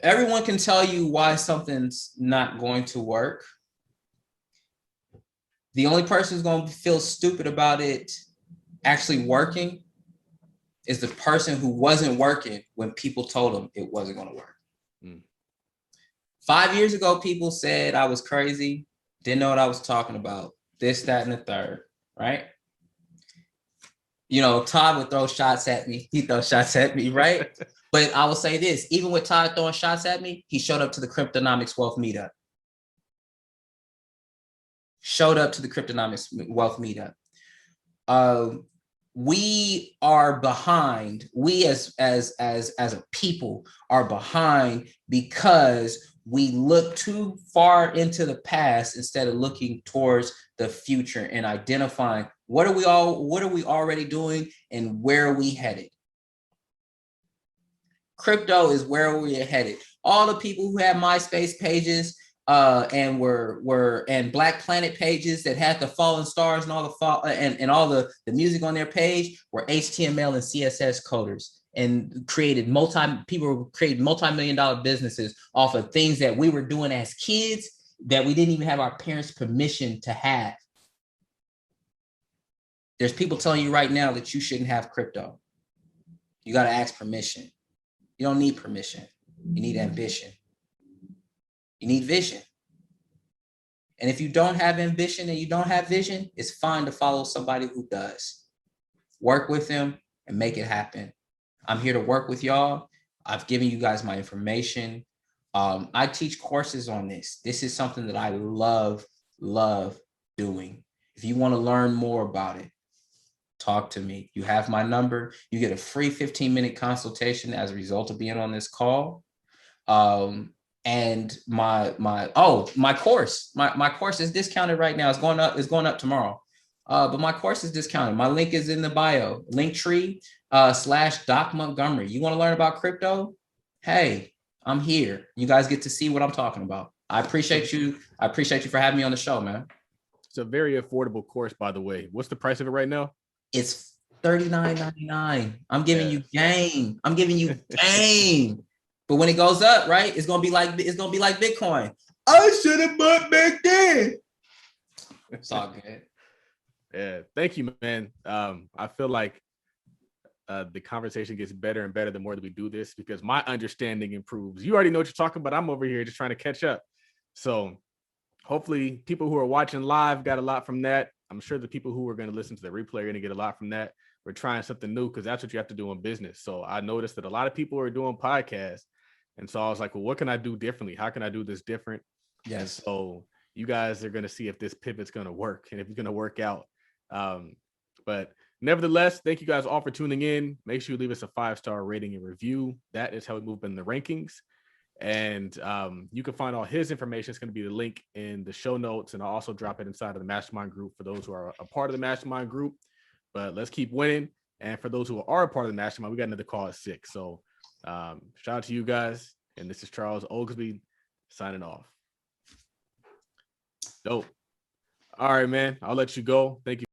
Everyone can tell you why something's not going to work. The only person who's going to feel stupid about it actually working is the person who wasn't working when people told them it wasn't going to work. 5 years ago, people said I was crazy, didn't know what I was talking about, this, that, and the third, right? You know, Todd would throw shots at me. He throws shots at me, right? But I will say this, even with Todd throwing shots at me, he showed up to the Cryptonomics Wealth meetup. showed up to the Cryptonomics Wealth Meetup. We are behind. We as a people are behind because we look too far into the past instead of looking towards the future and identifying what are we already doing and where are we headed. Crypto is where we're headed. All the people who had MySpace pages and Black Planet pages that had the fallen stars and all the all the music on their page were HTML and CSS coders, and created multi-million-dollar businesses off of things that we were doing as kids that we didn't even have our parents' permission to have. There's people telling you right now that you shouldn't have crypto. You got to ask permission. You don't need permission. You need ambition. You need vision. And if you don't have ambition and you don't have vision, it's fine to follow somebody who does. Work with them and make it happen. I'm here to work with y'all. I've given you guys my information. I teach courses on this. This is something that I love doing. If you want to learn more about it, talk to me. You have my number. You get a free 15-minute consultation as a result of being on this call. And my course is discounted right now. It's going up tomorrow. But my course is discounted. My link is in the bio, Linktree /Doc Montgomery. You want to learn about crypto? Hey, I'm here. You guys get to see what I'm talking about. I appreciate you. I appreciate you for having me on the show, man. It's a very affordable course, by the way. What's the price of it right now? It's $39.99. I'm giving you game. I'm giving you game. But when it goes up, right, it's gonna be like Bitcoin. I should have bought back then. It's all good. Yeah, thank you, man. I feel like the conversation gets better and better the more that we do this, because my understanding improves. You already know what you're talking about. I'm over here just trying to catch up. So hopefully people who are watching live got a lot from that. I'm sure the people who are going to listen to the replay are going to get a lot from that. We're trying something new because that's what you have to do in business. So I noticed that a lot of people are doing podcasts. And so I was like, well, what can I do differently? How can I do this different? Yes. And so you guys are going to see if this pivot's going to work and if it's going to work out. But nevertheless, thank you guys all for tuning in. Make sure you leave us a 5-star rating and review. That is how we move in the rankings. And you can find all his information. It's going to be the link in the show notes. And I'll also drop it inside of the Mastermind group for those who are a part of the Mastermind group. But let's keep winning. And for those who are a part of the Mastermind, we got another call at 6. So shout out to you guys. And this is Charles Oglesby signing off. Dope. All right, man. I'll let you go. Thank you.